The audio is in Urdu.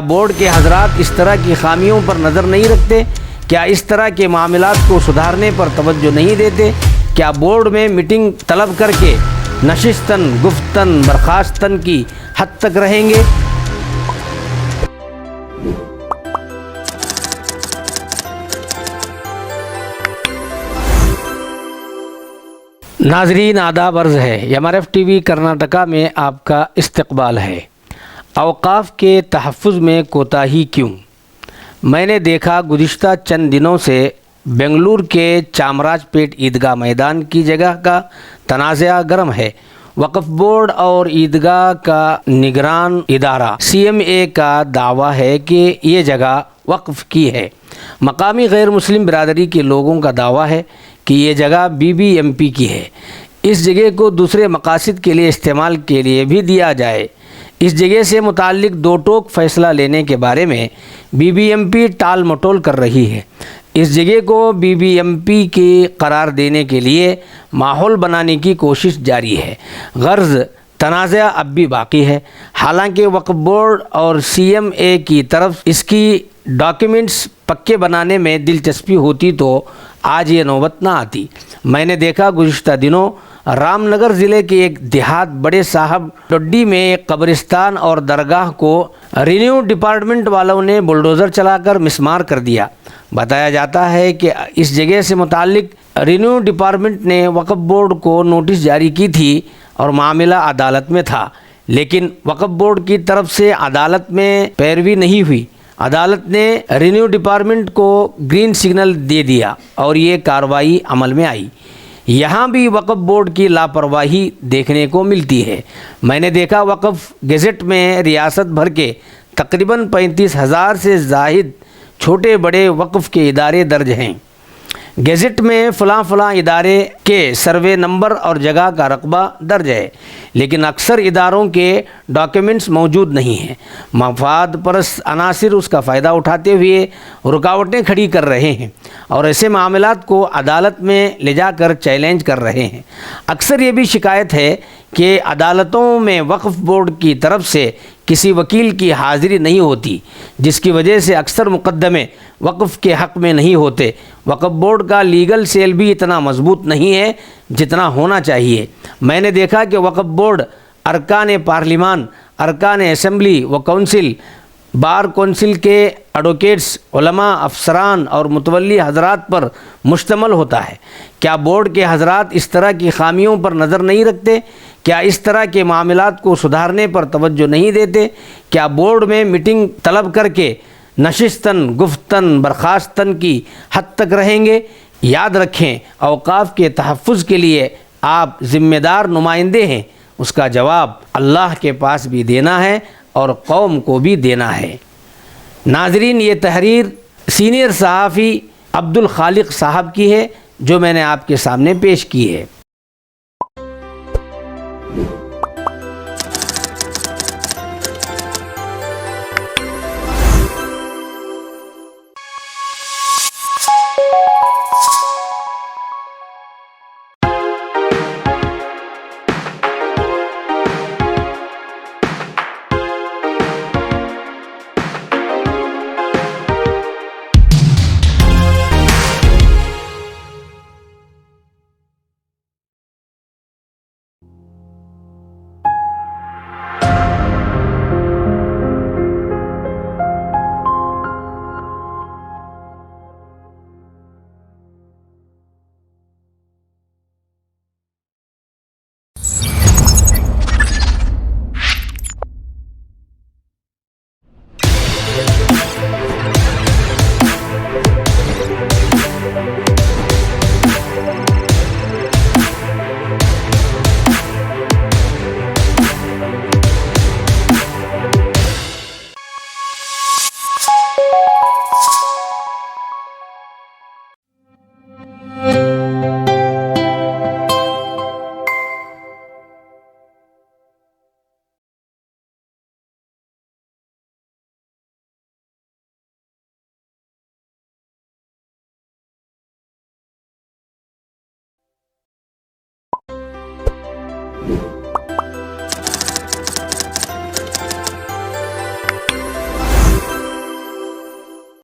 بورڈ کے حضرات اس طرح کی خامیوں پر نظر نہیں رکھتے؟ کیا اس طرح کے معاملات کو سدھارنے پر توجہ نہیں دیتے؟ کیا بورڈ میں میٹنگ طلب کر کے نشستن گفتن برخاستن کی حد تک رہیں گے؟ ناظرین آداب عرض ہے، MRF TV کرناٹکا میں آپ کا استقبال ہے۔ اوقاف کے تحفظ میں کوتاہی کیوں؟ میں نے دیکھا گزشتہ چند دنوں سے بنگلور کے چامراج پیٹ عیدگاہ میدان کی جگہ کا تنازع گرم ہے۔ وقف بورڈ اور عیدگاہ کا نگران ادارہ CMA کا دعویٰ ہے کہ یہ جگہ وقف کی ہے۔ مقامی غیر مسلم برادری کے لوگوں کا دعویٰ ہے کہ یہ جگہ BBMP کی ہے۔ اس جگہ کو دوسرے مقاصد کے لیے استعمال کے لیے بھی دیا جائے۔ اس جگہ سے متعلق دو ٹوک فیصلہ لینے کے بارے میں BBMP ٹال مٹول کر رہی ہے۔ اس جگہ کو BBMP کی قرار دینے کے لیے ماحول بنانے کی کوشش جاری ہے۔ غرض تنازع اب بھی باقی ہے۔ حالانکہ وقف بورڈ اور CMA کی طرف اس کی ڈاکیومنٹس پکے بنانے میں دلچسپی ہوتی تو آج یہ نوبت نہ آتی۔ میں نے دیکھا گزشتہ دنوں رام نگر ضلع کے ایک دیہات بڑے صاحب ڈوڈی میں ایک قبرستان اور درگاہ کو ریونیو ڈپارٹمنٹ والوں نے بلڈوزر چلا کر مسمار کر دیا۔ بتایا جاتا ہے کہ اس جگہ سے متعلق ریونیو ڈپارٹمنٹ نے وقف بورڈ کو نوٹس جاری کی تھی اور معاملہ عدالت میں تھا، لیکن وقف بورڈ کی طرف سے عدالت میں پیروی نہیں ہوئی۔ عدالت نے ریونیو ڈپارٹمنٹ کو گرین سگنل دے دیا اور یہ کارروائی عمل میں آئی۔ یہاں بھی وقف بورڈ کی لاپرواہی دیکھنے کو ملتی ہے۔ میں نے دیکھا وقف گزٹ میں ریاست بھر کے تقریباً 35,000 سے زائد چھوٹے بڑے وقف کے ادارے درج ہیں۔ گزٹ میں فلاں فلاں ادارے کے سروے نمبر اور جگہ کا رقبہ درج ہے، لیکن اکثر اداروں کے ڈاکیومنٹس موجود نہیں ہیں۔ مفاد پرست عناصر اس کا فائدہ اٹھاتے ہوئے رکاوٹیں کھڑی کر رہے ہیں اور ایسے معاملات کو عدالت میں لے جا کر چیلنج کر رہے ہیں۔ اکثر یہ بھی شکایت ہے کہ عدالتوں میں وقف بورڈ کی طرف سے کسی وکیل کی حاضری نہیں ہوتی، جس کی وجہ سے اکثر مقدمے وقف کے حق میں نہیں ہوتے۔ وقف بورڈ کا لیگل سیل بھی اتنا مضبوط نہیں ہے جتنا ہونا چاہیے۔ میں نے دیکھا کہ وقف بورڈ ارکان پارلیمان، ارکان اسمبلی و کونسل، بار کونسل کے ایڈوکیٹس، علماء، افسران اور متولی حضرات پر مشتمل ہوتا ہے۔ کیا بورڈ کے حضرات اس طرح کی خامیوں پر نظر نہیں رکھتے؟ کیا اس طرح کے معاملات کو سدھارنے پر توجہ نہیں دیتے؟ کیا بورڈ میں میٹنگ طلب کر کے نشستن گفتن برخاستن کی حد تک رہیں گے؟ یاد رکھیں، اوقاف کے تحفظ کے لیے آپ ذمہ دار نمائندے ہیں۔ اس کا جواب اللہ کے پاس بھی دینا ہے اور قوم کو بھی دینا ہے۔ ناظرین، یہ تحریر سینئر صحافی عبد الخالق صاحب کی ہے جو میں نے آپ کے سامنے پیش کی ہے۔